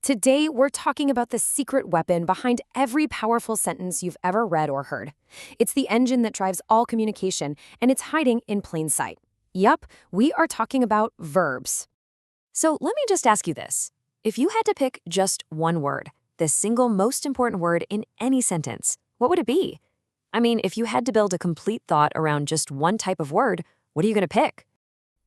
Today, we're talking about the secret weapon behind every powerful sentence you've ever read or heard. It's the engine that drives all communication, and it's hiding in plain sight. Yup, we are talking about verbs. So let me just ask you this. If you had to pick just one word, the single most important word in any sentence, what would it be? I mean, if you had to build a complete thought around just one type of word, what are you going to pick?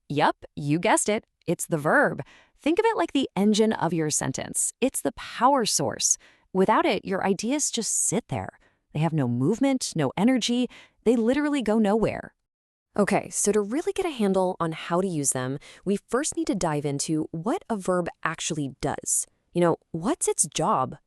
Yup, you guessed it. It's the verb. Think of it like the engine of your sentence. It's the power source. Without it, your ideas just sit there. They have no movement, no energy. They literally go nowhere. Okay, so to really get a handle on how to use them, we first need to dive into what a verb actually does. What's its job?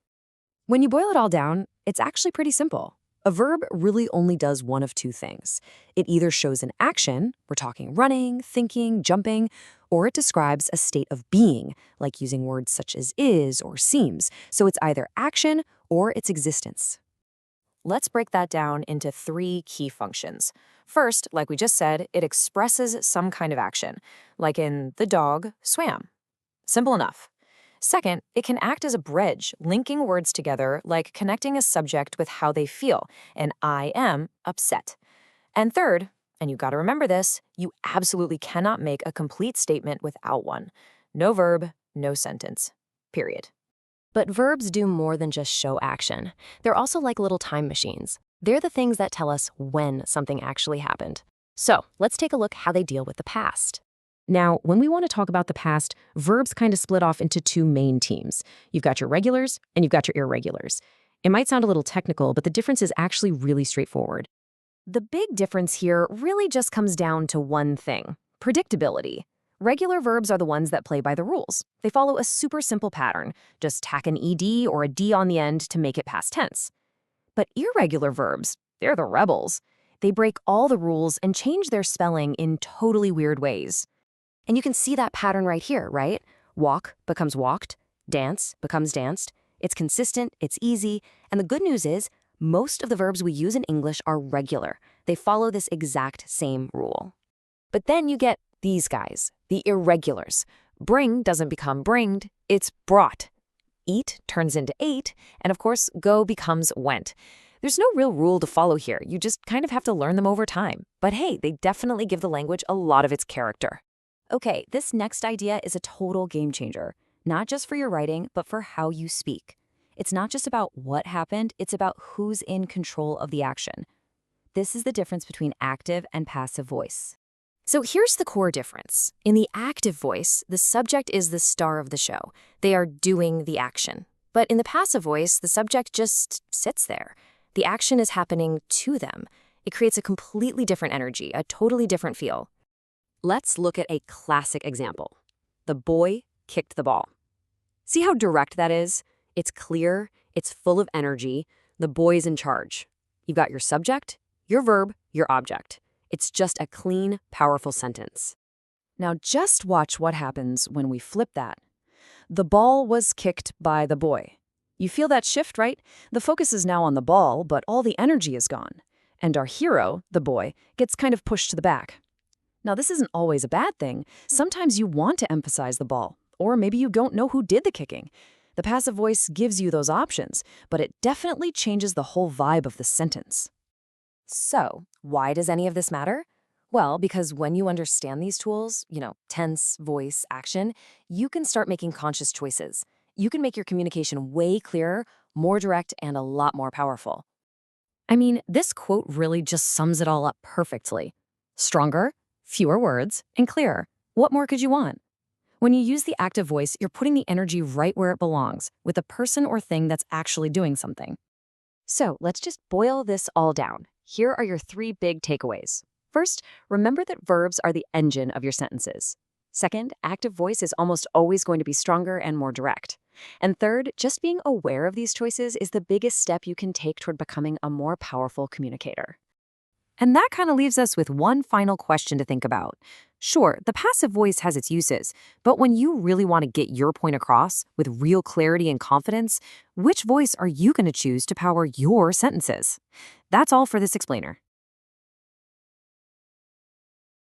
When you boil it all down, it's actually pretty simple. A verb really only does one of two things. It either shows an action, we're talking running, thinking, jumping, or it describes a state of being, like using words such as is or seems. So it's either action or its existence. Let's break that down into three key functions. First, like we just said, it expresses some kind of action, like in the dog swam. Simple enough. Second, it can act as a bridge, linking words together, like connecting a subject with how they feel, and I am upset. And third, and you've got to remember this, you absolutely cannot make a complete statement without one. No verb, no sentence. Period. But verbs do more than just show action. They're also like little time machines. They're the things that tell us when something actually happened. So let's take a look how they deal with the past. Now, when we want to talk about the past, verbs kind of split off into two main teams. You've got your regulars and you've got your irregulars. It might sound a little technical, but the difference is actually really straightforward. The big difference here really just comes down to one thing: predictability. Regular verbs are the ones that play by the rules. They follow a super simple pattern. Just tack an ed or a d on the end to make it past tense. But irregular verbs, they're the rebels. They break all the rules and change their spelling in totally weird ways. And you can see that pattern right here, right? Walk becomes walked, dance becomes danced. It's consistent, it's easy, and the good news is most of the verbs we use in English are regular. They follow this exact same rule. But then you get these guys, the irregulars. Bring doesn't become bringed, it's brought. Eat turns into ate, and of course, go becomes went. There's no real rule to follow here. You just kind of have to learn them over time. But hey, they definitely give the language a lot of its character. Okay, this next idea is a total game changer, not just for your writing, but for how you speak. It's not just about what happened, it's about who's in control of the action. This is the difference between active and passive voice. So here's the core difference. In the active voice, the subject is the star of the show. They are doing the action. But in the passive voice, the subject just sits there. The action is happening to them. It creates a completely different energy, a totally different feel. Let's look at a classic example. The boy kicked the ball. See how direct that is? It's clear, it's full of energy. The boy's in charge. You've got your subject, your verb, your object. It's just a clean, powerful sentence. Now just watch what happens when we flip that. The ball was kicked by the boy. You feel that shift, right? The focus is now on the ball, but all the energy is gone. And our hero, the boy, gets kind of pushed to the back. Now, this isn't always a bad thing. Sometimes you want to emphasize the ball, or maybe you don't know who did the kicking. The passive voice gives you those options, but it definitely changes the whole vibe of the sentence. So, why does any of this matter? Well, because when you understand these tools, tense, voice, action, you can start making conscious choices. You can make your communication way clearer, more direct, and a lot more powerful. I mean, this quote really just sums it all up perfectly. Stronger, fewer words, and clearer. What more could you want? When you use the active voice, you're putting the energy right where it belongs, with the person or thing that's actually doing something. So let's just boil this all down. Here are your three big takeaways. First, remember that verbs are the engine of your sentences. Second, active voice is almost always going to be stronger and more direct. And third, just being aware of these choices is the biggest step you can take toward becoming a more powerful communicator. And that kind of leaves us with one final question to think about. Sure, the passive voice has its uses, but when you really want to get your point across with real clarity and confidence, which voice are you going to choose to power your sentences? That's all for this explainer.